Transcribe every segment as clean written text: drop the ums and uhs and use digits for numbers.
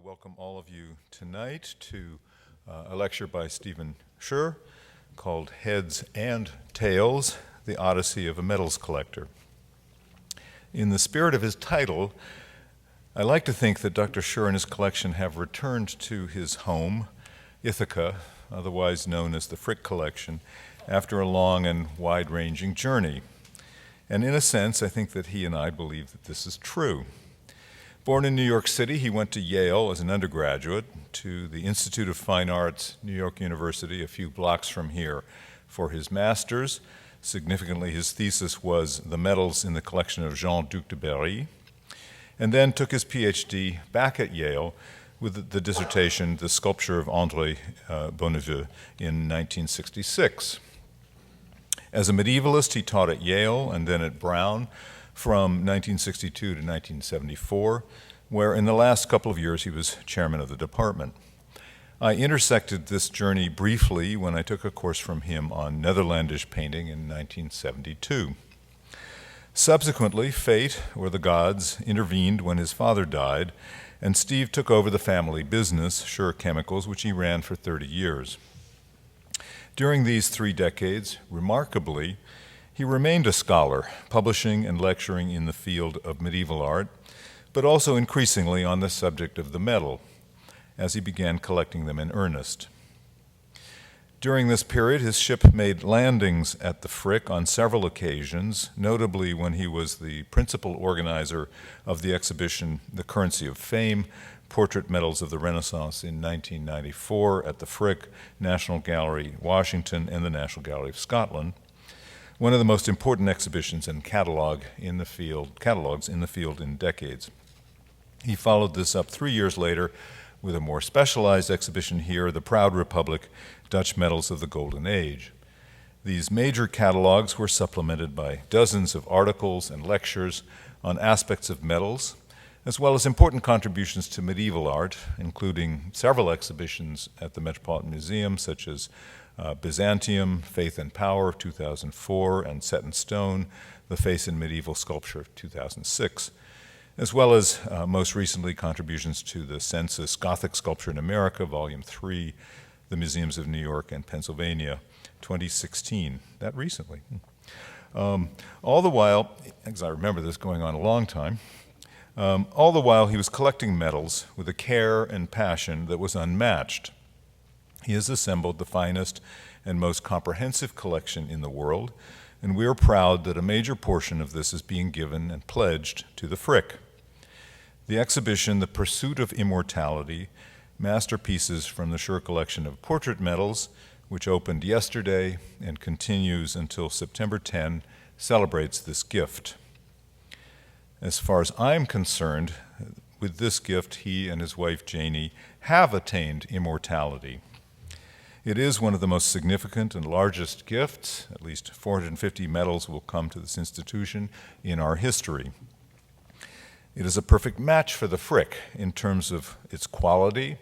welcome all of you tonight to a lecture by Stephen Scher called Heads and Tails, the Odyssey of a Metals Collector. In the spirit of his title, I like to think that Dr. Scher and his collection have returned to his home, Ithaca, otherwise known as the Frick Collection, after a long and wide-ranging journey. And in a sense, I think that he and I believe that this is true. Born in New York City, he went to Yale as an undergraduate, to the Institute of Fine Arts, New York University, a few blocks from here, for his master's. Significantly, his thesis was The Metals in the Collection of Jean Duc de Berry, and then took his PhD back at Yale with the dissertation, The Sculpture of André Bonneveux, in 1966. As a medievalist, he taught at Yale and then at Brown, from 1962 to 1974, where in the last couple of years he was chairman of the department. I intersected this journey briefly when I took a course from him on Netherlandish painting in 1972. Subsequently, fate, or the gods, intervened when his father died, and Steve took over the family business, Scher Chemicals, which he ran for 30 years. During these 3 decades, remarkably, he remained a scholar, publishing and lecturing in the field of medieval art, but also increasingly on the subject of the metal, as he began collecting them in earnest. During this period, his ship made landings at the Frick on several occasions, notably when he was the principal organizer of the exhibition The Currency of Fame, Portrait Metals of the Renaissance in 1994 at the Frick, National Gallery, Washington, and the National Gallery of Scotland, one of the most important exhibitions and catalogs in the field in decades. He followed this up 3 years later with a more specialized exhibition here, The Proud Republic, Dutch Metals of the Golden Age. These major catalogs were supplemented by dozens of articles and lectures on aspects of metals, as well as important contributions to medieval art, including several exhibitions at the Metropolitan Museum, such as Byzantium, Faith and Power of 2004, and Set in Stone, The Face in Medieval Sculpture of 2006, as well as most recently contributions to the Census Gothic Sculpture in America, Volume 3, the Museums of New York and Pennsylvania, 2016, that recently. All the while, as I remember this going on a long time, all the while he was collecting metals with a care and passion that was unmatched. He has assembled the finest and most comprehensive collection in the world, and we are proud that a major portion of this is being given and pledged to the Frick. The exhibition, The Pursuit of Immortality, Masterpieces from the Scher Collection of Portrait Metals, which opened yesterday and continues until September 10, celebrates this gift. As far as I'm concerned, with this gift, he and his wife Janie have attained immortality. It is one of the most significant and largest gifts, at least 450 medals will come to this institution, in our history. It is a perfect match for the Frick in terms of its quality,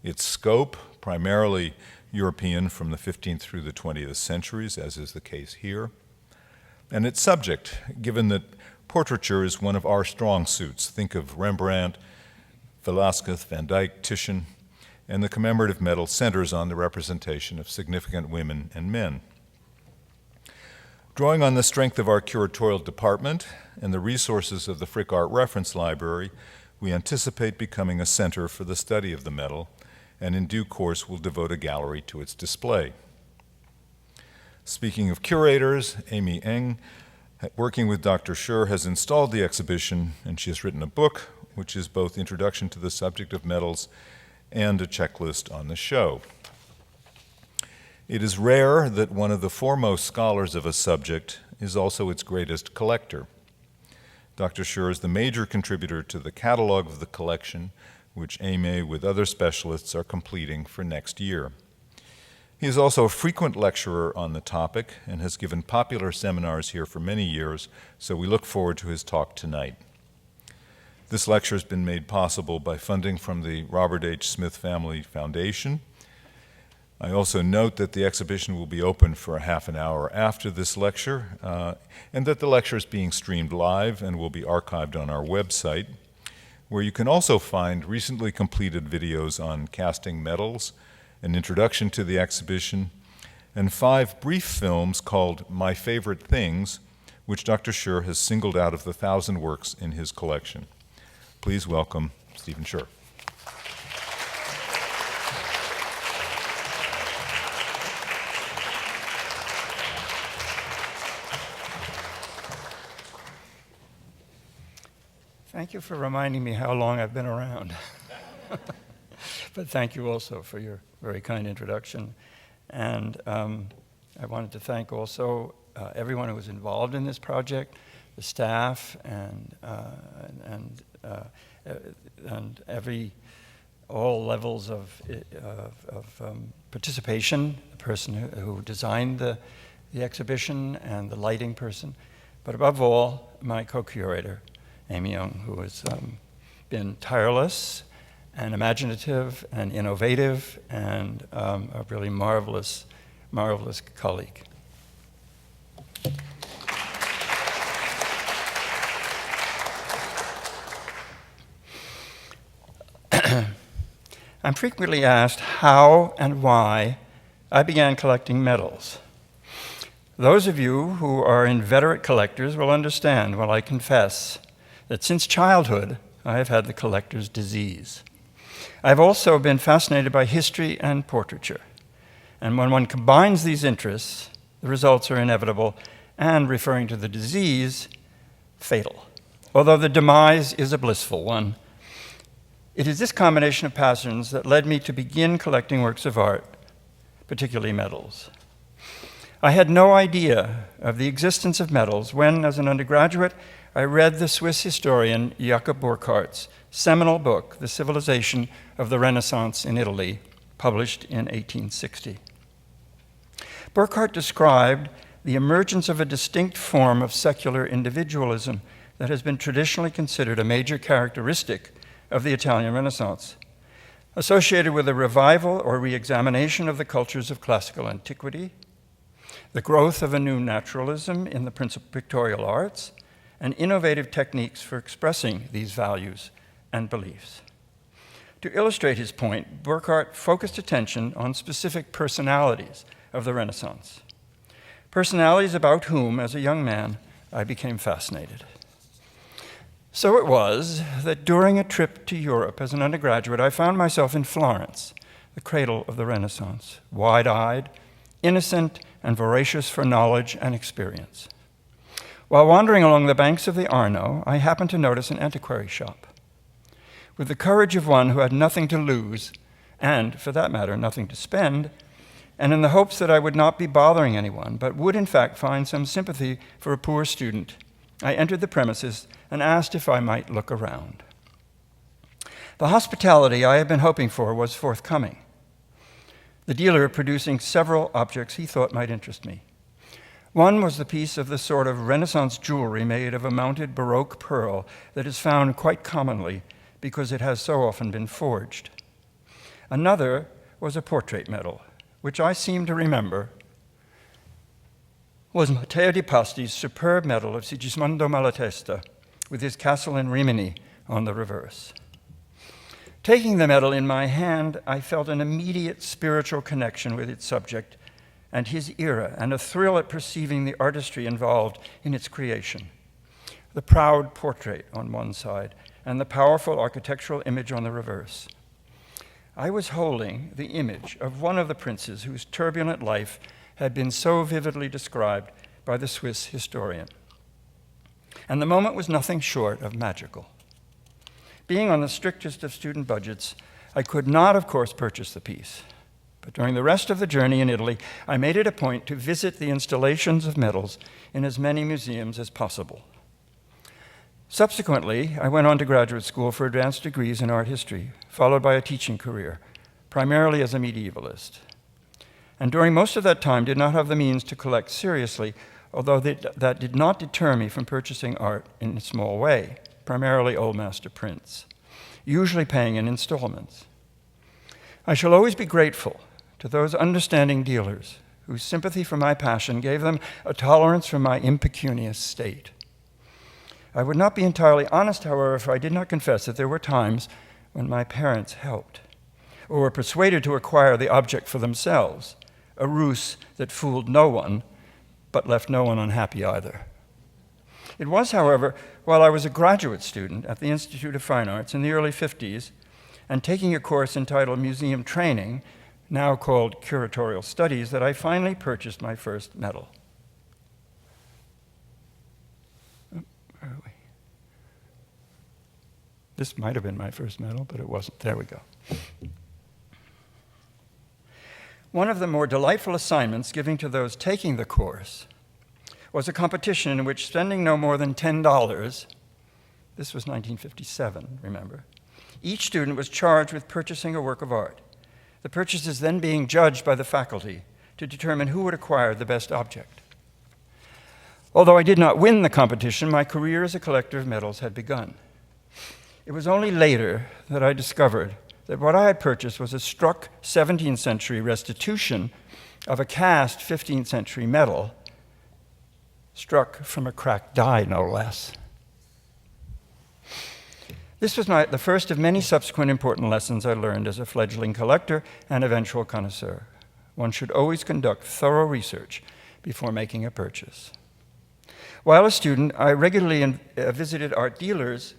its scope, primarily European from the 15th through the 20th centuries, as is the case here, and its subject, given that portraiture is one of our strong suits. Think of Rembrandt, Velázquez, Van Dyck, Titian, and the commemorative medal centers on the representation of significant women and men. Drawing on the strength of our curatorial department and the resources of the Frick Art Reference Library, we anticipate becoming a center for the study of the metal, and in due course will devote a gallery to its display. Speaking of curators, Amy Eng, working with Dr. Scher, has installed the exhibition, and she has written a book, which is both introduction to the subject of metals and a checklist on the show. It is rare that one of the foremost scholars of a subject is also its greatest collector. Dr. Scher is the major contributor to the catalog of the collection, which Amy, with other specialists, are completing for next year. He is also a frequent lecturer on the topic and has given popular seminars here for many years, so we look forward to his talk tonight. This lecture has been made possible by funding from the Robert H. Smith Family Foundation. I also note that the exhibition will be open for a half an hour after this lecture, and that the lecture is being streamed live and will be archived on our website. where you can also find recently completed videos on casting medals, an introduction to the exhibition, and 5 brief films called My Favorite Things, which Dr. Scher has singled out of the 1,000 works in his collection. Please welcome Stephen Scher. Thank you for reminding me how long I've been around. But thank you also for your very kind introduction. And I wanted to thank also everyone who was involved in this project, the staff, and all levels of participation, the person who designed the exhibition and the lighting person, but above all, my co-curator, Amy Young, who has been tireless and imaginative and innovative and a really marvelous colleague. I'm frequently asked how and why I began collecting medals. Those of you who are inveterate collectors will understand when I confess that since childhood, I have had the collector's disease. I've also been fascinated by history and portraiture. And when one combines these interests, the results are inevitable and, referring to the disease, fatal. Although the demise is a blissful one, it is this combination of passions that led me to begin collecting works of art, particularly medals. I had no idea of the existence of medals when, as an undergraduate, I read the Swiss historian Jakob Burckhardt's seminal book, The Civilization of the Renaissance in Italy, published in 1860. Burckhardt described the emergence of a distinct form of secular individualism that has been traditionally considered a major characteristic of the Italian Renaissance, associated with a revival or re-examination of the cultures of classical antiquity, the growth of a new naturalism in the principal pictorial arts, and innovative techniques for expressing these values and beliefs. To illustrate his point, Burckhardt focused attention on specific personalities of the Renaissance, personalities about whom, as a young man, I became fascinated. So it was that during a trip to Europe as an undergraduate, I found myself in Florence, the cradle of the Renaissance, wide-eyed, innocent, and voracious for knowledge and experience. While wandering along the banks of the Arno, I happened to notice an antiquary shop. With the courage of one who had nothing to lose, and, for that matter, nothing to spend, and in the hopes that I would not be bothering anyone, but would in fact find some sympathy for a poor student, I entered the premises and asked if I might look around. The hospitality I had been hoping for was forthcoming, the dealer producing several objects he thought might interest me. One was the piece of the sort of Renaissance jewelry made of a mounted Baroque pearl that is found quite commonly because it has so often been forged. Another was a portrait medal, which I seem to remember was Matteo di Pasti's superb medal of Sigismondo Malatesta with his castle in Rimini on the reverse. Taking the medal in my hand, I felt an immediate spiritual connection with its subject and his era, and a thrill at perceiving the artistry involved in its creation. The proud portrait on one side, and the powerful architectural image on the reverse. I was holding the image of one of the princes whose turbulent life had been so vividly described by the Swiss historian. And the moment was nothing short of magical. Being on the strictest of student budgets, I could not, of course, purchase the piece. But during the rest of the journey in Italy, I made it a point to visit the installations of medals in as many museums as possible. Subsequently, I went on to graduate school for advanced degrees in art history, followed by a teaching career, primarily as a medievalist. And during most of that time, did not have the means to collect seriously, although that did not deter me from purchasing art in a small way, primarily old master prints, usually paying in installments. I shall always be grateful to those understanding dealers whose sympathy for my passion gave them a tolerance for my impecunious state. I would not be entirely honest, however, if I did not confess that there were times when my parents helped, or were persuaded to acquire the object for themselves, a ruse that fooled no one, but left no one unhappy either. It was, however, while I was a graduate student at the Institute of Fine Arts in the early 50s, and taking a course entitled Museum Training, now called Curatorial Studies, that I finally purchased my first medal. Where are we? This might have been my first medal, but it wasn't. There we go. One of the more delightful assignments given to those taking the course was a competition in which, spending no more than $10, this was 1957, remember, each student was charged with purchasing a work of art, the purchases then being judged by the faculty to determine who would acquire the best object. Although I did not win the competition, my career as a collector of medals had begun. It was only later that I discovered that what I had purchased was a struck 17th century restitution of a cast 15th century medal, struck from a cracked die, no less. This was the first of many subsequent important lessons I learned as a fledgling collector and eventual connoisseur. One should always conduct thorough research before making a purchase. While a student, I regularly visited art dealers.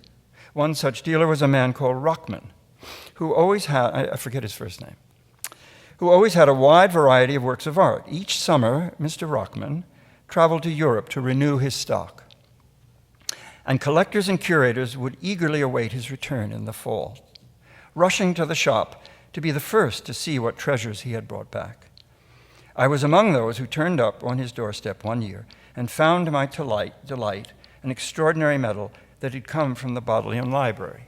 One such dealer was a man called Rockman, who always had, I forget his first name, who always had a wide variety of works of art. Each summer, Mr. Rockman traveled to Europe to renew his stock, and collectors and curators would eagerly await his return in the fall, rushing to the shop to be the first to see what treasures he had brought back. I was among those who turned up on his doorstep one year and found to my delight an extraordinary medal that had come from the Bodleian Library.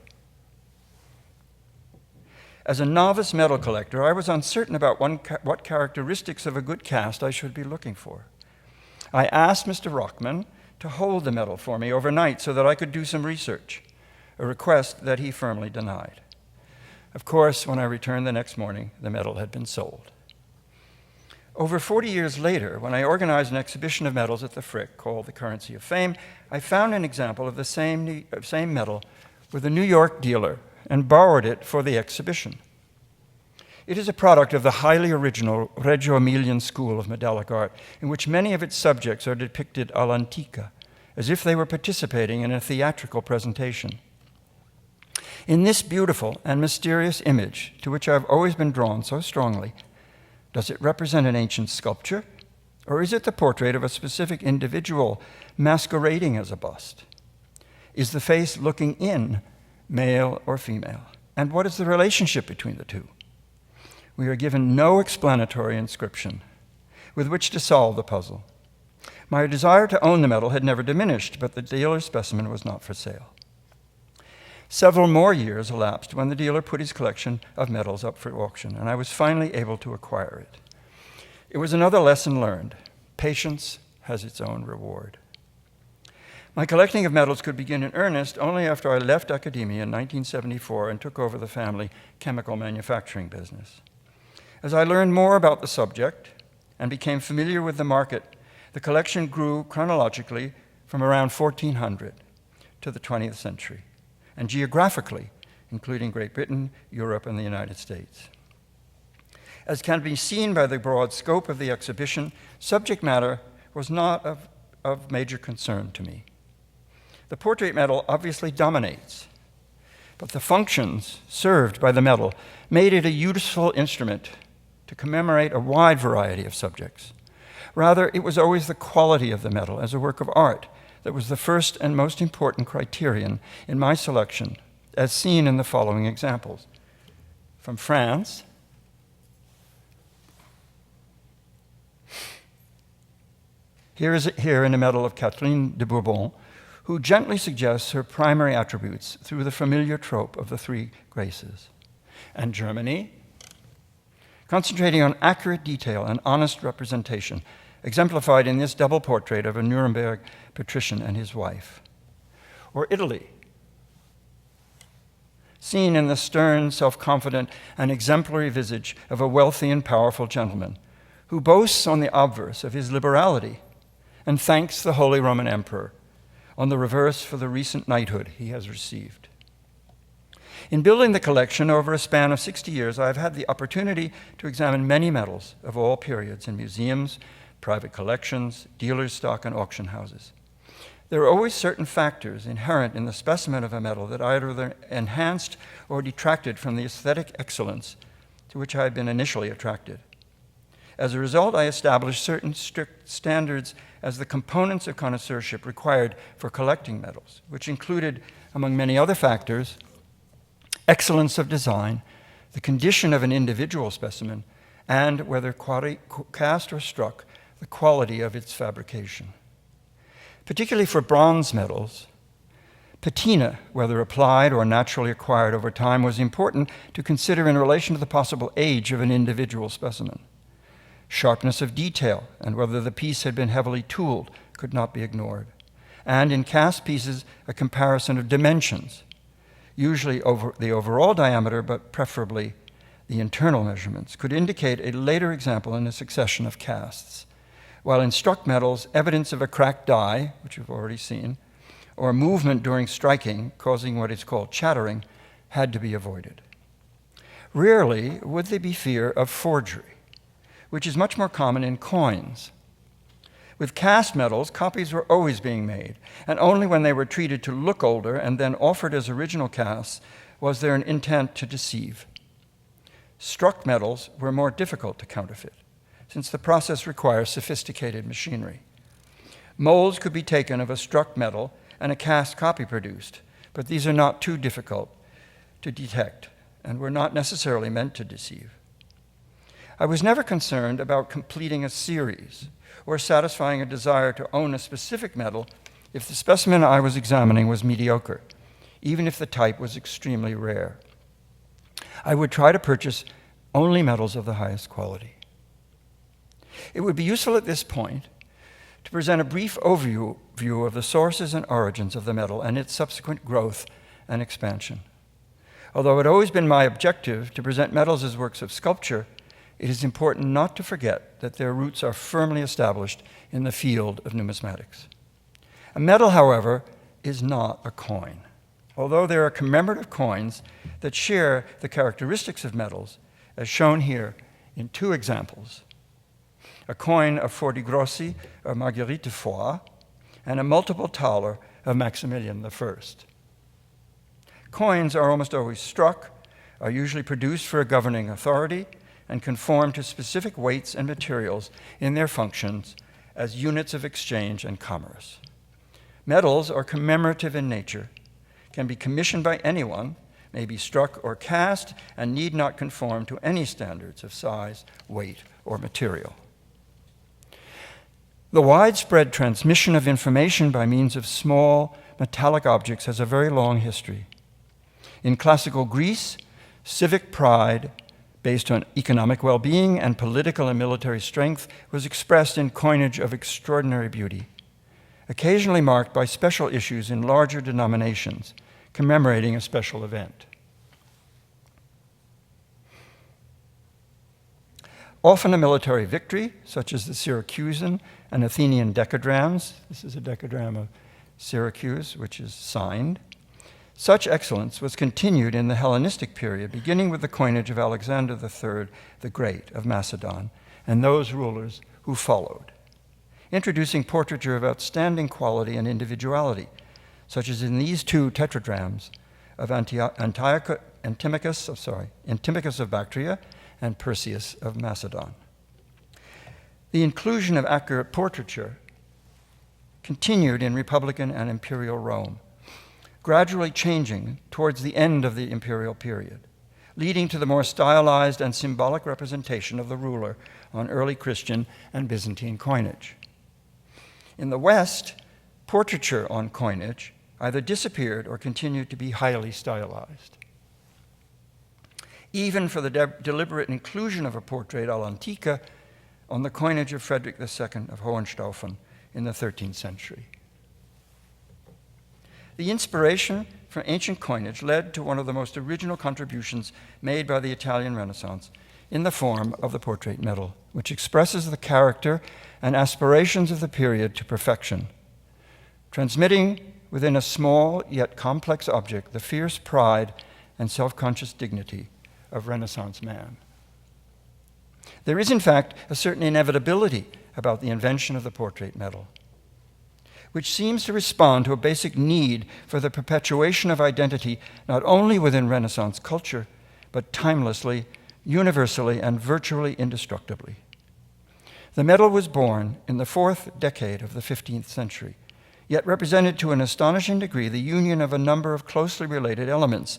As a novice medal collector, I was uncertain about what characteristics of a good cast I should be looking for. I asked Mr. Rockman to hold the medal for me overnight so that I could do some research, a request that he firmly denied. Of course, when I returned the next morning, the medal had been sold. Over 40 years later, when I organized an exhibition of medals at the Frick called the Currency of Fame, I found an example of the same medal with a New York dealer and borrowed it for the exhibition. It is a product of the highly original Reggio Emilian school of medallic art, in which many of its subjects are depicted all'antica, as if they were participating in a theatrical presentation. In this beautiful and mysterious image, to which I have always been drawn so strongly, does it represent an ancient sculpture, or is it the portrait of a specific individual masquerading as a bust? Is the face looking in, male or female? And what is the relationship between the two? We are given no explanatory inscription with which to solve the puzzle. My desire to own the medal had never diminished, but the dealer's specimen was not for sale. Several more years elapsed when the dealer put his collection of medals up for auction, and I was finally able to acquire it. It was another lesson learned. Patience has its own reward. My collecting of medals could begin in earnest only after I left academia in 1974 and took over the family chemical manufacturing business. As I learned more about the subject and became familiar with the market, the collection grew chronologically from around 1400 to the 20th century, and geographically, including Great Britain, Europe, and the United States. As can be seen by the broad scope of the exhibition, subject matter was not of major concern to me. The portrait medal obviously dominates, but the functions served by the medal made it a useful instrument to commemorate a wide variety of subjects. Rather, it was always the quality of the medal as a work of art that was the first and most important criterion in my selection, as seen in the following examples. From France, here in a medal of Catherine de Bourbon, who gently suggests her primary attributes through the familiar trope of the three graces. And Germany, concentrating on accurate detail and honest representation, exemplified in this double portrait of a Nuremberg patrician and his wife. Or Italy, seen in the stern, self-confident, and exemplary visage of a wealthy and powerful gentleman who boasts on the obverse of his liberality and thanks the Holy Roman Emperor on the reverse for the recent knighthood he has received. In building the collection over a span of 60 years, I have had the opportunity to examine many medals of all periods in museums, private collections, dealers' stock, and auction houses. There are always certain factors inherent in the specimen of a medal that either enhanced or detracted from the aesthetic excellence to which I had been initially attracted. As a result, I established certain strict standards as the components of connoisseurship required for collecting medals, which included, among many other factors, excellence of design, the condition of an individual specimen, and whether cast or struck, the quality of its fabrication. Particularly for bronze medals, patina, whether applied or naturally acquired over time, was important to consider in relation to the possible age of an individual specimen. Sharpness of detail and whether the piece had been heavily tooled could not be ignored. And in cast pieces, a comparison of dimensions, usually over the overall diameter, but preferably the internal measurements, could indicate a later example in a succession of casts. While in struck metals, evidence of a cracked die, which we've already seen, or movement during striking, causing what is called chattering, had to be avoided. Rarely would there be fear of forgery, which is much more common in coins. With cast metals, copies were always being made, and only when they were treated to look older and then offered as original casts was there an intent to deceive. Struck metals were more difficult to counterfeit, since the process requires sophisticated machinery. Molds could be taken of a struck metal and a cast copy produced, but these are not too difficult to detect and were not necessarily meant to deceive. I was never concerned about completing a series or satisfying a desire to own a specific medal if the specimen I was examining was mediocre, even if the type was extremely rare. I would try to purchase only medals of the highest quality. It would be useful at this point to present a brief overview of the sources and origins of the medal and its subsequent growth and expansion. Although it had always been my objective to present medals as works of sculpture, it is important not to forget that their roots are firmly established in the field of numismatics. A medal, however, is not a coin. Although there are commemorative coins that share the characteristics of medals, as shown here in two examples: a coin of 40 grossi of Marguerite de Foix and a multiple thaler of Maximilian I. Coins are almost always struck, are usually produced for a governing authority, and conform to specific weights and materials in their functions as units of exchange and commerce. Medals are commemorative in nature, can be commissioned by anyone, may be struck or cast, and need not conform to any standards of size, weight, or material. The widespread transmission of information by means of small metallic objects has a very long history. In classical Greece, civic pride based on economic well-being and political and military strength was expressed in coinage of extraordinary beauty, occasionally marked by special issues in larger denominations commemorating a special event. Often a military victory, such as the Syracusan and Athenian decadrams. This is a decadrama of Syracuse, which is signed. Such excellence was continued in the Hellenistic period, beginning with the coinage of Alexander III the Great of Macedon and those rulers who followed, introducing portraiture of outstanding quality and individuality, such as in these two tetradrams of Antimachus of Bactria and Perseus of Macedon. The inclusion of accurate portraiture continued in Republican and Imperial Rome, gradually changing towards the end of the imperial period, leading to the more stylized and symbolic representation of the ruler on early Christian and Byzantine coinage. In the West, portraiture on coinage either disappeared or continued to be highly stylized. Even for the deliberate inclusion of a portrait all'antica on the coinage of Frederick II of Hohenstaufen in the 13th century. The inspiration from ancient coinage led to one of the most original contributions made by the Italian Renaissance in the form of the portrait medal, which expresses the character and aspirations of the period to perfection, transmitting within a small yet complex object the fierce pride and self-conscious dignity of Renaissance man. There is, in fact, a certain inevitability about the invention of the portrait medal, which seems to respond to a basic need for the perpetuation of identity not only within Renaissance culture, but timelessly, universally, and virtually indestructibly. The medal was born in the 4th decade of the 15th century, yet represented to an astonishing degree the union of a number of closely related elements,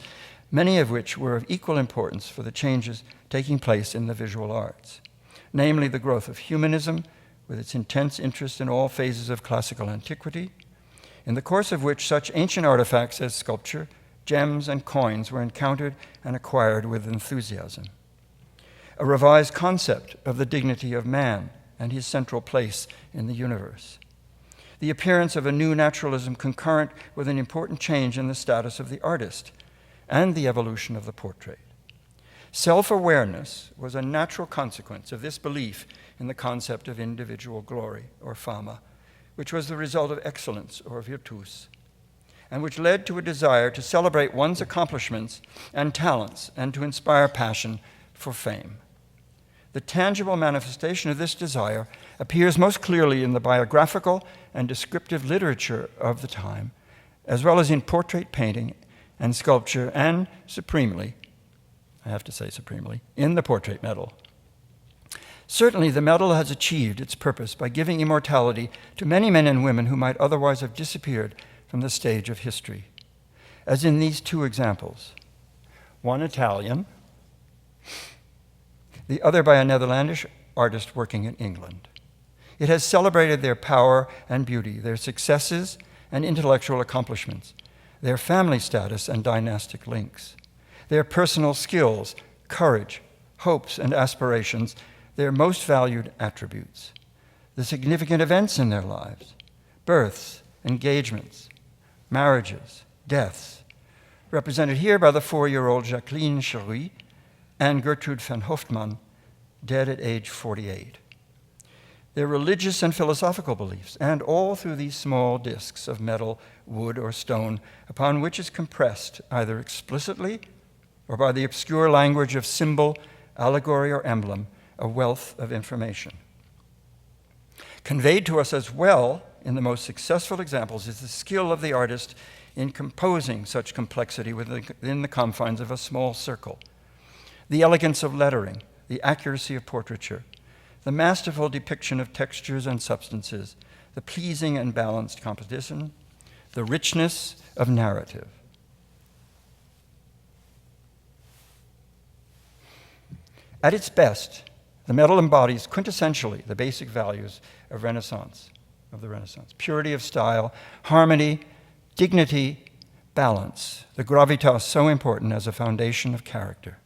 many of which were of equal importance for the changes taking place in the visual arts, namely the growth of humanism, with its intense interest in all phases of classical antiquity, in the course of which such ancient artifacts as sculpture, gems, and coins were encountered and acquired with enthusiasm. A revised concept of the dignity of man and his central place in the universe. The appearance of a new naturalism concurrent with an important change in the status of the artist and the evolution of the portrait. Self-awareness was a natural consequence of this belief in the concept of individual glory, or fama, which was the result of excellence, or virtus, and which led to a desire to celebrate one's accomplishments and talents and to inspire passion for fame. The tangible manifestation of this desire appears most clearly in the biographical and descriptive literature of the time, as well as in portrait painting and sculpture, and supremely, I have to say supremely, in the portrait medal. Certainly, the medal has achieved its purpose by giving immortality to many men and women who might otherwise have disappeared from the stage of history, as in these two examples, one Italian, the other by a Netherlandish artist working in England. It has celebrated their power and beauty, their successes and intellectual accomplishments, their family status and dynastic links, their personal skills, courage, hopes, and aspirations, their most valued attributes, the significant events in their lives, births, engagements, marriages, deaths, represented here by the 4-year-old Jacqueline Cheruy and Gertrude van Hoftman, dead at age 48. Their religious and philosophical beliefs, and all through these small discs of metal, wood, or stone, upon which is compressed, either explicitly or by the obscure language of symbol, allegory, or emblem, a wealth of information. Conveyed to us as well in the most successful examples is the skill of the artist in composing such complexity within the confines of a small circle, the elegance of lettering, the accuracy of portraiture, the masterful depiction of textures and substances, the pleasing and balanced composition, the richness of narrative. At its best, the medal embodies quintessentially the basic values of the Renaissance: purity of style, harmony, dignity, balance, the gravitas so important as a foundation of character.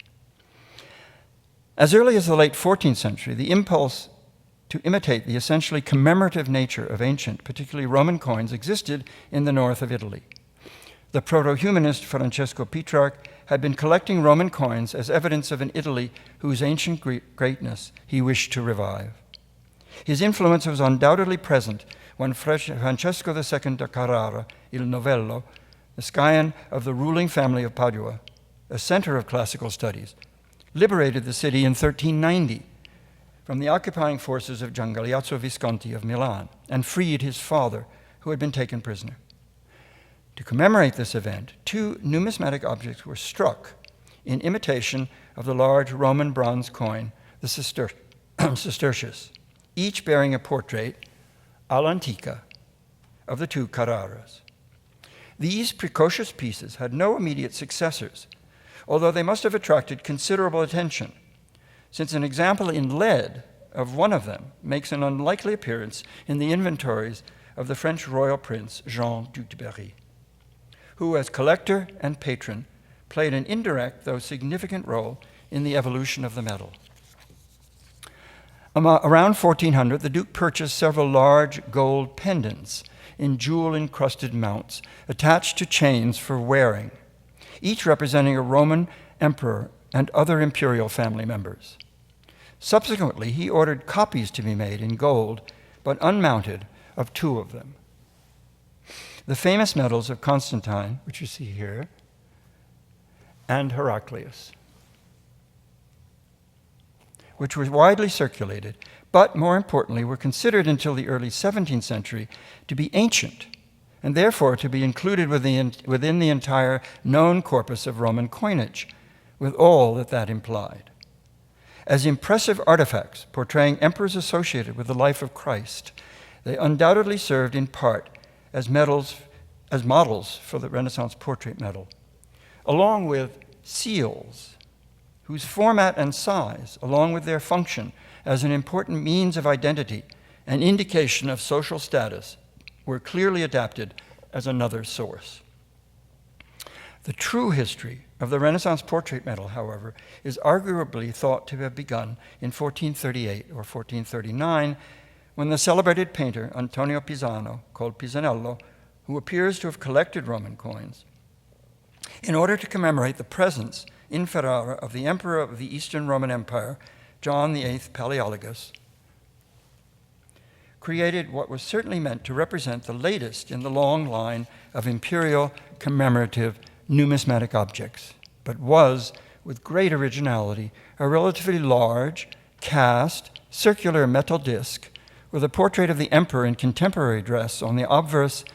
As early as the late 14th century, the impulse to imitate the essentially commemorative nature of ancient, particularly Roman coins, existed in the north of Italy. The proto-humanist Francesco Petrarch had been collecting Roman coins as evidence of an Italy whose ancient greatness he wished to revive. His influence was undoubtedly present when Francesco II da Carrara, il Novello, the scion of the ruling family of Padua, a center of classical studies, liberated the city in 1390 from the occupying forces of Gian Galeazzo Visconti of Milan and freed his father, who had been taken prisoner. To commemorate this event, 2 numismatic objects were struck in imitation of the large Roman bronze coin, the sestertius, each bearing a portrait all'antica of the 2 Carraras. These precocious pieces had no immediate successors, although they must have attracted considerable attention, since an example in lead of one of them makes an unlikely appearance in the inventories of the French royal prince Jean Duc de Berry, who, as collector and patron, played an indirect, though significant, role in the evolution of the medal. Around 1400, the Duke purchased several large gold pendants in jewel-encrusted mounts attached to chains for wearing, each representing a Roman emperor and other imperial family members. Subsequently, he ordered copies to be made in gold, but unmounted, of 2 of them. the famous medals of Constantine, which you see here, and Heraclius, which were widely circulated, but more importantly, were considered until the early 17th century to be ancient, and therefore to be included within the entire known corpus of Roman coinage, with all that that implied. As impressive artifacts portraying emperors associated with the life of Christ, they undoubtedly served in part as models for the Renaissance portrait medal, along with seals, whose format and size, along with their function as an important means of identity and indication of social status, were clearly adapted as another source. The true history of the Renaissance portrait medal, however, is arguably thought to have begun in 1438 or 1439, when the celebrated painter Antonio Pisano, called Pisanello, who appears to have collected Roman coins, in order to commemorate the presence in Ferrara of the emperor of the Eastern Roman Empire, John VIII Palaeologus, created what was certainly meant to represent the latest in the long line of imperial commemorative numismatic objects, but was, with great originality, a relatively large, cast, circular metal disc with a portrait of the emperor in contemporary dress on the obverse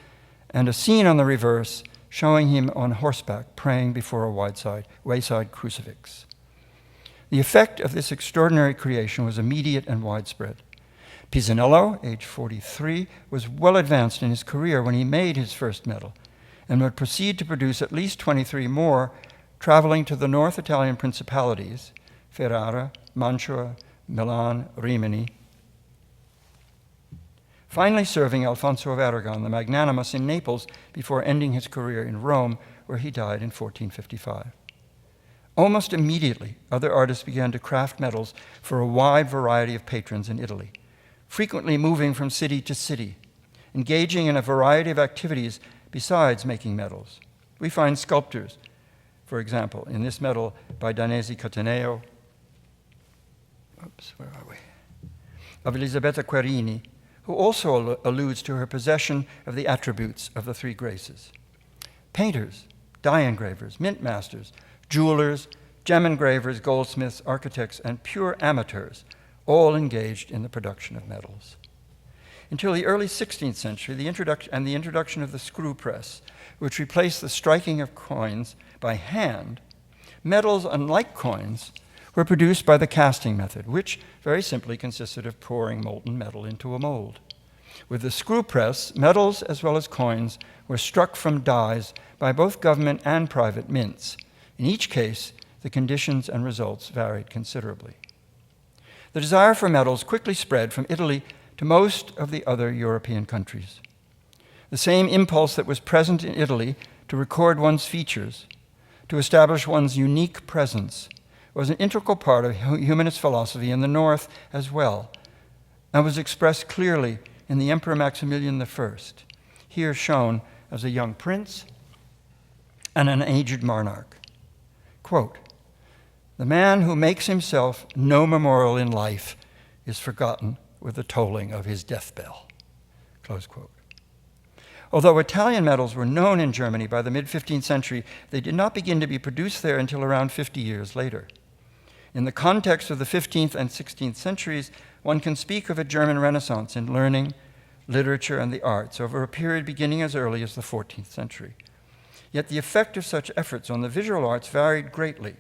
and a scene on the reverse showing him on horseback praying before a wayside crucifix. The effect of this extraordinary creation was immediate and widespread. Pisanello, age 43, was well advanced in his career when he made his first medal, and would proceed to produce at least 23 more, traveling to the North Italian principalities, Ferrara, Mantua, Milan, Rimini, finally serving Alfonso of Aragon the Magnanimous in Naples before ending his career in Rome, where he died in 1455. Almost immediately, other artists began to craft medals for a wide variety of patrons in Italy, frequently moving from city to city, engaging in a variety of activities besides making medals. We find sculptors, for example, in this medal by Danesi Cataneo, of Elisabetta Querini, who also alludes to her possession of the attributes of the three graces. Painters, die engravers, mint masters, jewelers, gem engravers, goldsmiths, architects, and pure amateurs, all engaged in the production of medals. Until the early 16th century, the introduction of the screw press, which replaced the striking of coins by hand, medals, unlike coins, were produced by the casting method, which very simply consisted of pouring molten metal into a mold. With the screw press, medals as well as coins were struck from dies by both government and private mints. In each case, the conditions and results varied considerably. The desire for medals quickly spread from Italy to most of the other European countries. The same impulse that was present in Italy to record one's features, to establish one's unique presence, was an integral part of humanist philosophy in the North as well, and was expressed clearly in the Emperor Maximilian I, here shown as a young prince and an aged monarch. Quote, "The man who makes himself no memorial in life is forgotten with the tolling of his death bell." Close quote. Although Italian medals were known in Germany by the mid-15th century, they did not begin to be produced there until around 50 years later. In the context of the 15th and 16th centuries, one can speak of a German Renaissance in learning, literature, and the arts over a period beginning as early as the 14th century. Yet the effect of such efforts on the visual arts varied greatly.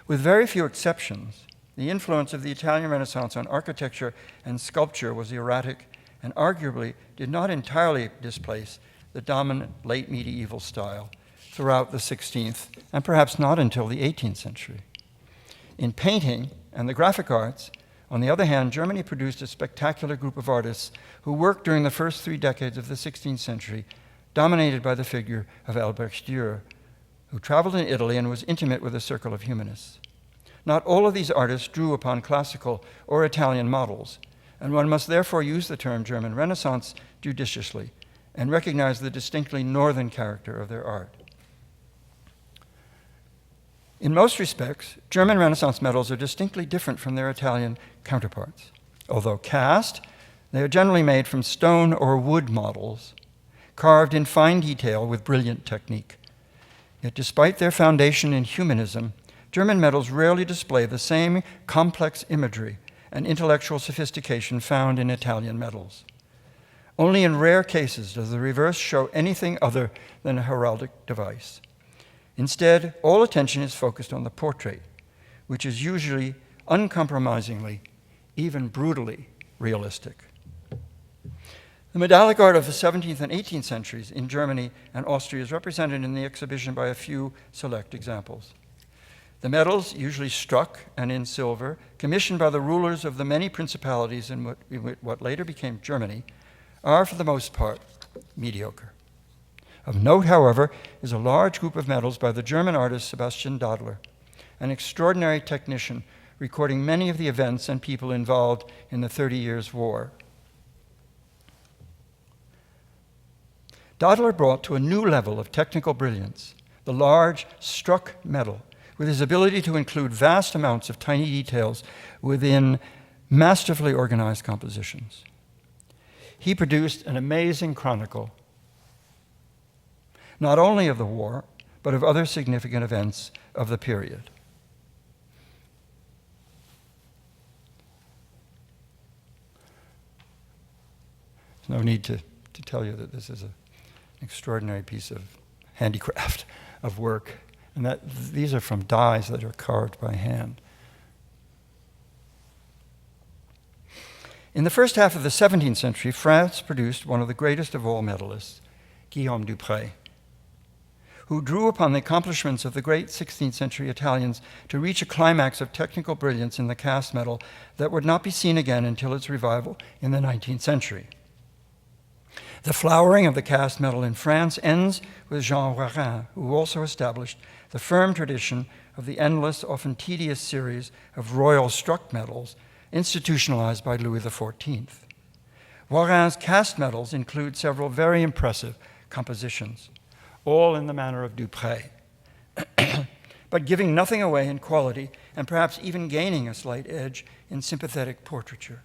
With very few exceptions, the influence of the Italian Renaissance on architecture and sculpture was erratic and arguably did not entirely displace the dominant late medieval style throughout the 16th and perhaps not until the 18th century. In painting and the graphic arts, on the other hand, Germany produced a spectacular group of artists who worked during the first 3 decades of the 16th century, dominated by the figure of Albrecht Dürer, who traveled in Italy and was intimate with a circle of humanists. Not all of these artists drew upon classical or Italian models, and one must therefore use the term German Renaissance judiciously and recognize the distinctly northern character of their art. In most respects, German Renaissance medals are distinctly different from their Italian counterparts. Although cast, they are generally made from stone or wood models, carved in fine detail with brilliant technique. Yet despite their foundation in humanism, German medals rarely display the same complex imagery and intellectual sophistication found in Italian medals. Only in rare cases does the reverse show anything other than a heraldic device. Instead, all attention is focused on the portrait, which is usually uncompromisingly, even brutally realistic. The medallic art of the 17th and 18th centuries in Germany and Austria is represented in the exhibition by a few select examples. The medals, usually struck and in silver, commissioned by the rulers of the many principalities in what later became Germany, are for the most part mediocre. Of note, however, is a large group of medals by the German artist Sebastian Dadler, an extraordinary technician recording many of the events and people involved in the 30 Years' War. Dadler brought to a new level of technical brilliance the large struck medal, with his ability to include vast amounts of tiny details within masterfully organized compositions. He produced an amazing chronicle, not only of the war, but of other significant events of the period. There's no need to tell you that this is an extraordinary piece of handicraft, of work, and that these are from dies that are carved by hand. In the first half of the 17th century, France produced one of the greatest of all medalists, Guillaume Dupré, who drew upon the accomplishments of the great 16th century Italians to reach a climax of technical brilliance in the cast medal that would not be seen again until its revival in the 19th century. The flowering of the cast medal in France ends with Jean Warin, who also established the firm tradition of the endless, often tedious series of royal struck medals institutionalized by Louis XIV. Warin's cast medals include several very impressive compositions, all in the manner of Dupré, but giving nothing away in quality and perhaps even gaining a slight edge in sympathetic portraiture.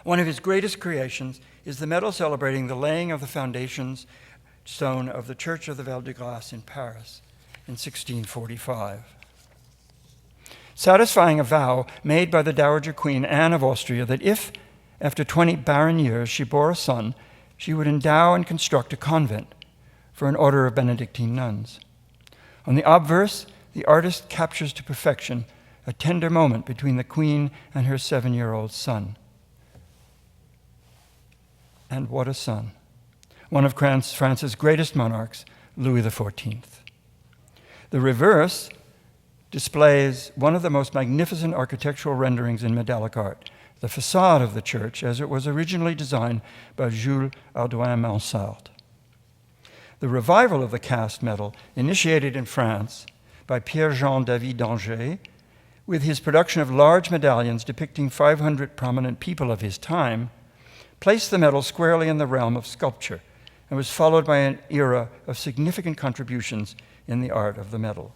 One of his greatest creations is the medal celebrating the laying of the foundations stone of the Church of the Val-de-Grâce in Paris in 1645. Satisfying a vow made by the Dowager Queen Anne of Austria that if, after 20 barren years, she bore a son, she would endow and construct a convent for an order of Benedictine nuns. On the obverse, the artist captures to perfection a tender moment between the queen and her 7-year-old son. And what a son. One of France's greatest monarchs, Louis XIV. The reverse displays one of the most magnificent architectural renderings in medallic art, the facade of the church as it was originally designed by Jules Hardouin-Mansart. The revival of the cast medal, initiated in France by Pierre-Jean David d'Angers, with his production of large medallions depicting 500 prominent people of his time, placed the medal squarely in the realm of sculpture and was followed by an era of significant contributions in the art of the medal.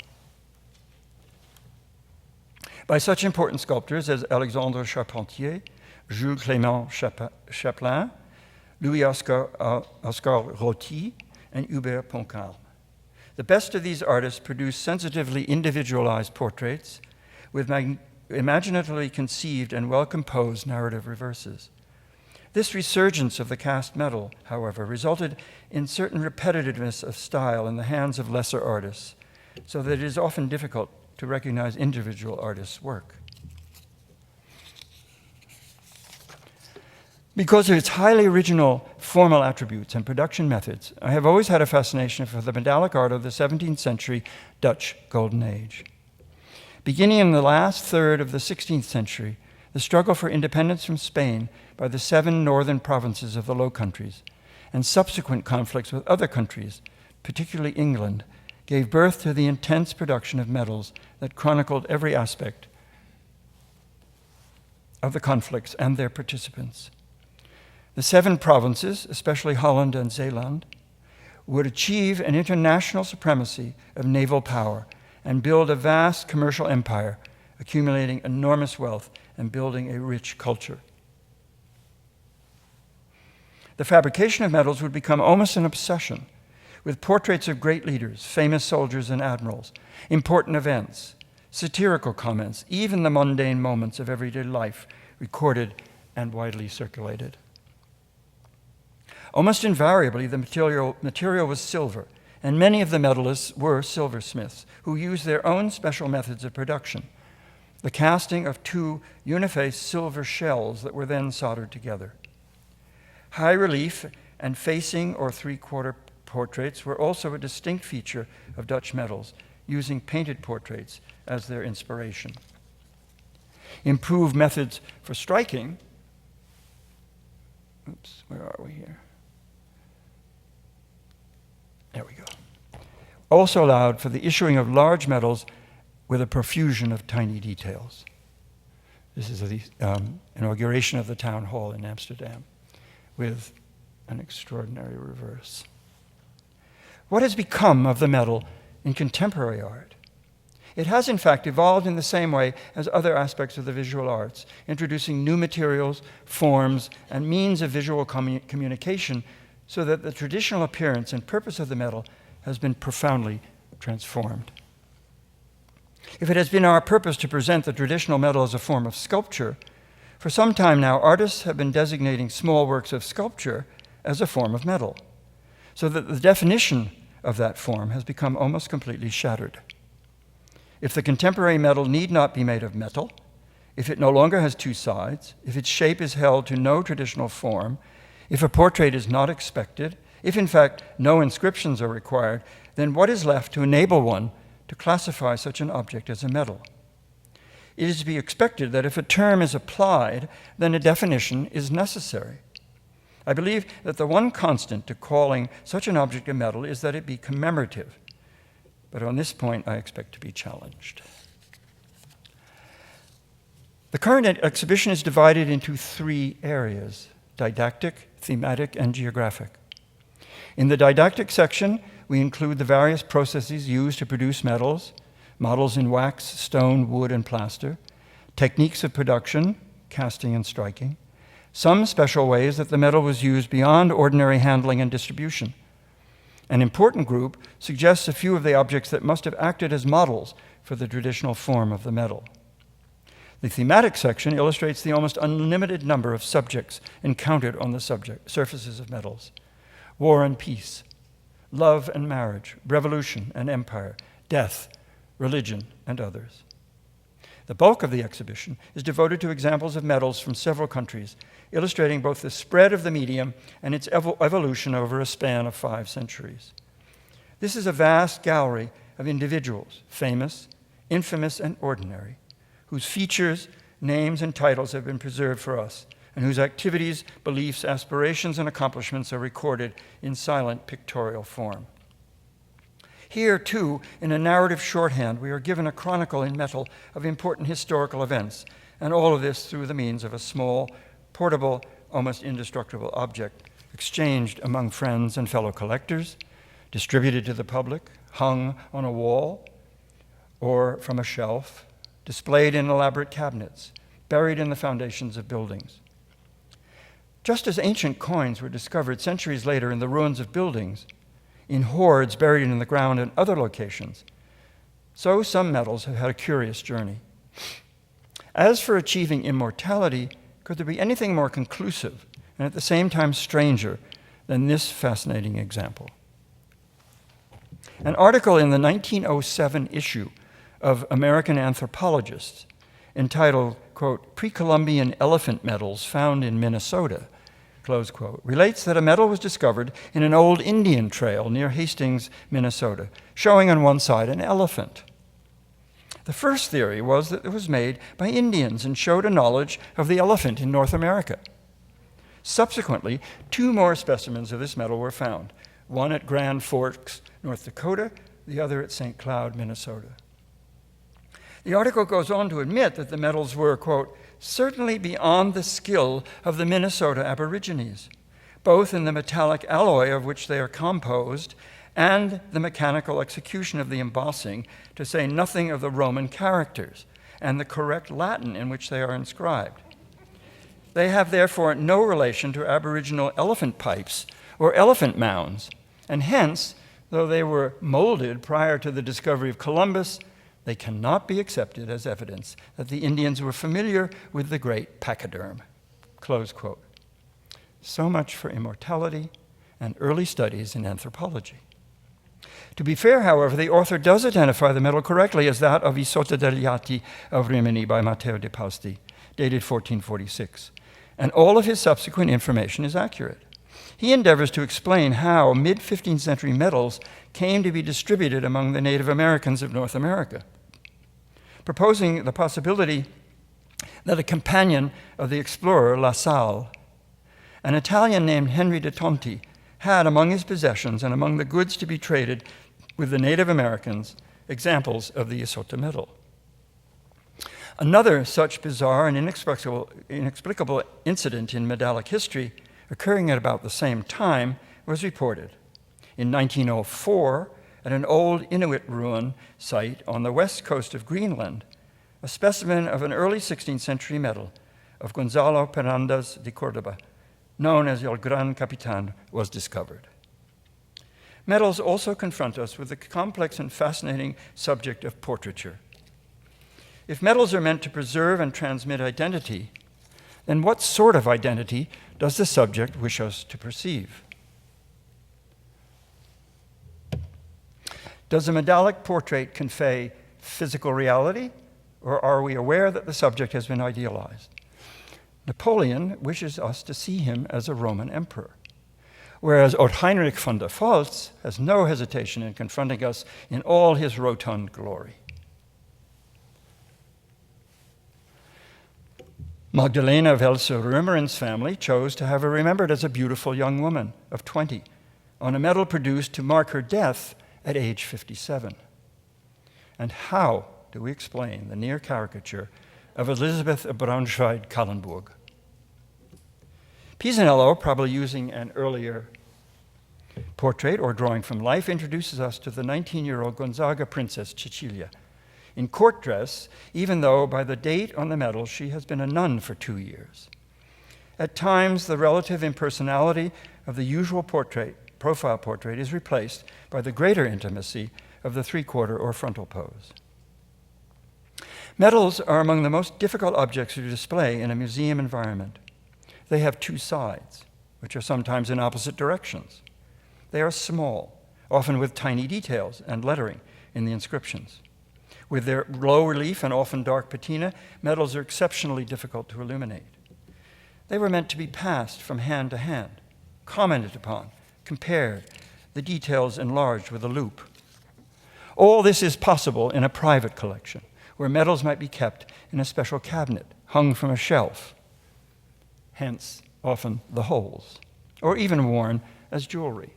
By such important sculptors as Alexandre Charpentier, Jules Clément Chapelain, Louis-Oscar Roty, and Hubert Poncalme. The best of these artists produced sensitively individualized portraits with imaginatively conceived and well-composed narrative reverses. This resurgence of the cast medal, however, resulted in certain repetitiveness of style in the hands of lesser artists, so that it is often difficult to recognize individual artists' work. Because of its highly original formal attributes and production methods, I have always had a fascination for the medallic art of the 17th century Dutch Golden Age. Beginning in the last third of the 16th century, the struggle for independence from Spain by the 7 northern provinces of the Low Countries, and subsequent conflicts with other countries, particularly England, gave birth to the intense production of medals that chronicled every aspect of the conflicts and their participants. The 7 provinces, especially Holland and Zeeland, would achieve an international supremacy of naval power and build a vast commercial empire, accumulating enormous wealth and building a rich culture. The fabrication of medals would become almost an obsession, with portraits of great leaders, famous soldiers and admirals, important events, satirical comments, even the mundane moments of everyday life recorded and widely circulated. Almost invariably, the material was silver, and many of the medalists were silversmiths who used their own special methods of production, the casting of 2 uniface silver shells that were then soldered together. High relief and facing or 3/4 portraits were also a distinct feature of Dutch medals, using painted portraits as their inspiration. Improved methods for striking, where are we here? There we go. Also allowed for the issuing of large medals with a profusion of tiny details. This is the inauguration of the town hall in Amsterdam with an extraordinary reverse. What has become of the medal in contemporary art? It has, in fact, evolved in the same way as other aspects of the visual arts, introducing new materials, forms, and means of visual communication, so that the traditional appearance and purpose of the medal has been profoundly transformed. If it has been our purpose to present the traditional medal as a form of sculpture, for some time now, artists have been designating small works of sculpture as a form of medal, so that the definition of that form has become almost completely shattered. If the contemporary medal need not be made of metal, if it no longer has 2 sides, if its shape is held to no traditional form, if a portrait is not expected, if in fact no inscriptions are required, then what is left to enable one to classify such an object as a medal? It is to be expected that if a term is applied, then a definition is necessary. I believe that the one constant to calling such an object a medal is that it be commemorative. But on this point, I expect to be challenged. The current exhibition is divided into 3 areas: didactic, thematic, and geographic. In the didactic section, we include the various processes used to produce medals, models in wax, stone, wood, and plaster, techniques of production, casting and striking, some special ways that the medal was used beyond ordinary handling and distribution. An important group suggests a few of the objects that must have acted as models for the traditional form of the medal. The thematic section illustrates the almost unlimited number of subjects encountered on the surfaces of medals: war and peace, love and marriage, revolution and empire, death, religion, and others. The bulk of the exhibition is devoted to examples of medals from several countries, illustrating both the spread of the medium and its evolution over a span of 5 centuries. This is a vast gallery of individuals, famous, infamous, and ordinary, whose features, names, and titles have been preserved for us, and whose activities, beliefs, aspirations, and accomplishments are recorded in silent pictorial form. Here, too, in a narrative shorthand, we are given a chronicle in metal of important historical events, and all of this through the means of a small, portable, almost indestructible object exchanged among friends and fellow collectors, distributed to the public, hung on a wall or from a shelf, displayed in elaborate cabinets, buried in the foundations of buildings. Just as ancient coins were discovered centuries later in the ruins of buildings, in hoards buried in the ground and other locations, so some medals have had a curious journey. As for achieving immortality, could there be anything more conclusive and at the same time stranger than this fascinating example? An article in the 1907 issue of American Anthropologists entitled, quote, "Pre-Columbian Elephant Medals Found in Minnesota," close quote, relates that a medal was discovered in an old Indian trail near Hastings, Minnesota, showing on one side an elephant. The first theory was that it was made by Indians and showed a knowledge of the elephant in North America. Subsequently, 2 more specimens of this medal were found, one at Grand Forks, North Dakota, the other at St. Cloud, Minnesota. The article goes on to admit that the medals were, quote, "certainly beyond the skill of the Minnesota Aborigines, both in the metallic alloy of which they are composed and the mechanical execution of the embossing, to say nothing of the Roman characters and the correct Latin in which they are inscribed. They have therefore no relation to Aboriginal elephant pipes or elephant mounds, and hence, though they were molded prior to the discovery of Columbus, they cannot be accepted as evidence that the Indians were familiar with the great pachyderm. Close quote. So much for immortality and early studies in anthropology. To be fair, however, the author does identify the medal correctly as that of I Sotto degli Atti of Rimini by Matteo de' Pasti, dated 1446, and all of his subsequent information is accurate. He endeavors to explain how mid-15th century medals came to be distributed among the Native Americans of North America, proposing the possibility that a companion of the explorer La Salle, an Italian named Henry de' Tonti, had among his possessions and among the goods to be traded with the Native Americans examples of the Isotta medal. Another such bizarre and inexplicable incident in medallic history, occurring at about the same time, was reported. In 1904, at an old Inuit ruin site on the west coast of Greenland, a specimen of an early 16th century medal of Gonzalo Perandas de Cordoba, known as El Gran Capitan, was discovered. Medals also confront us with the complex and fascinating subject of portraiture. If medals are meant to preserve and transmit identity, then what sort of identity does the subject wish us to perceive? Does a medallic portrait convey physical reality, or are we aware that the subject has been idealized? Napoleon wishes us to see him as a Roman emperor, whereas Ott Heinrich von der Pfalz has no hesitation in confronting us in all his rotund glory. Magdalena Welse-Römeren's family chose to have her remembered as a beautiful young woman of 20 on a medal produced to mark her death at age 57. And how do we explain the near caricature of Elizabeth of Braunschweig-Kallenburg? Pisanello, probably using an earlier portrait or drawing from life, introduces us to the 19-year-old Gonzaga princess Cecilia, in court dress, even though by the date on the medal she has been a nun for 2 years. At times, the relative impersonality of the usual profile portrait is replaced by the greater intimacy of the three-quarter or frontal pose. Medals are among the most difficult objects to display in a museum environment. They have two sides, which are sometimes in opposite directions. They are small, often with tiny details and lettering in the inscriptions. With their low relief and often dark patina, medals are exceptionally difficult to illuminate. They were meant to be passed from hand to hand, commented upon, compared, the details enlarged with a loupe. All this is possible in a private collection, where medals might be kept in a special cabinet, hung from a shelf, hence often the holes, or even worn as jewelry.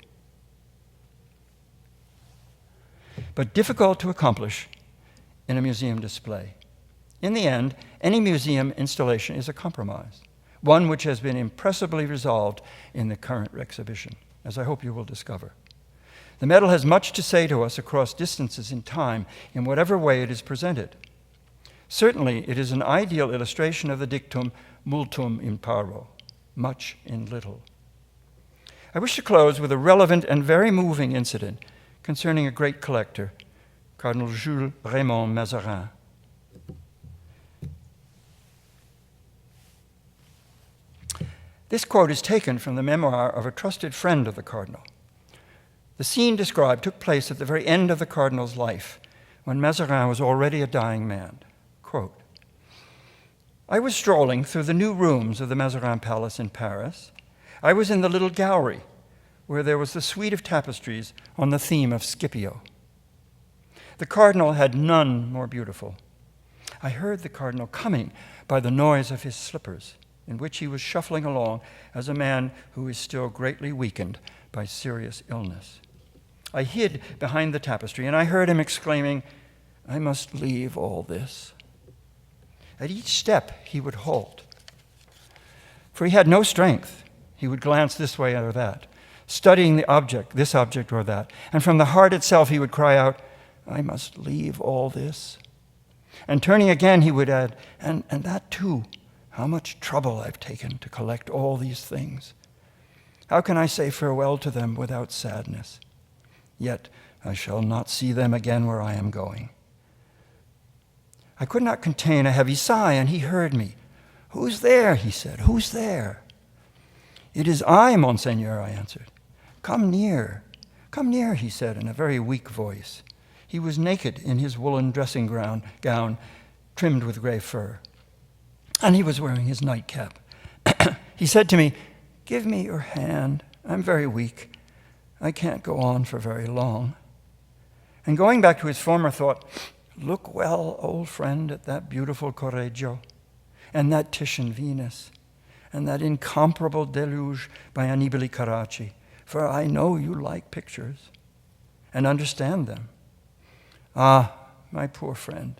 But difficult to accomplish in a museum display. In the end, any museum installation is a compromise, one which has been impressively resolved in the current exhibition, as I hope you will discover. The medal has much to say to us across distances in time, in whatever way it is presented. Certainly, it is an ideal illustration of the dictum multum in paro, much in little. I wish to close with a relevant and very moving incident concerning a great collector, Cardinal Jules Raymond Mazarin. This quote is taken from the memoir of a trusted friend of the cardinal. The scene described took place at the very end of the cardinal's life, when Mazarin was already a dying man. Quote, I was strolling through the new rooms of the Mazarin Palace in Paris. I was in the little gallery where there was the suite of tapestries on the theme of Scipio. The cardinal had none more beautiful. I heard the cardinal coming by the noise of his slippers, in which he was shuffling along as a man who is still greatly weakened by serious illness. I hid behind the tapestry, and I heard him exclaiming, I must leave all this. At each step, he would halt, for he had no strength. He would glance this way or that, studying the object, this object or that, and from the heart itself he would cry out, I must leave all this. And turning again, he would add, and that too, How much trouble I've taken to collect all these things. How can I say farewell to them without sadness? Yet I shall not see them again where I am going. I could not contain a heavy sigh, and he heard me. Who's there? He said. Who's there? It is I, Monseigneur, I answered. Come near. Come near, he said in a very weak voice. He was naked in his woolen dressing gown trimmed with gray fur, and he was wearing his nightcap. He said to me, "Give me your hand. I'm very weak. I can't go on for very long." And going back to his former thought, look well, old friend, at that beautiful Correggio, and that Titian Venus, and that incomparable Deluge by Annibale Carracci, for I know you like pictures and understand them. Ah, my poor friend,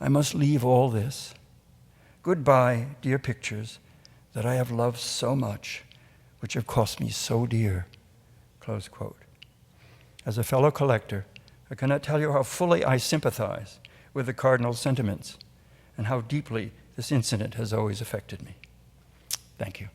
I must leave all this. Goodbye, dear pictures that I have loved so much, which have cost me so dear." Close quote. As a fellow collector, I cannot tell you how fully I sympathize with the Cardinal's sentiments and how deeply this incident has always affected me. Thank you.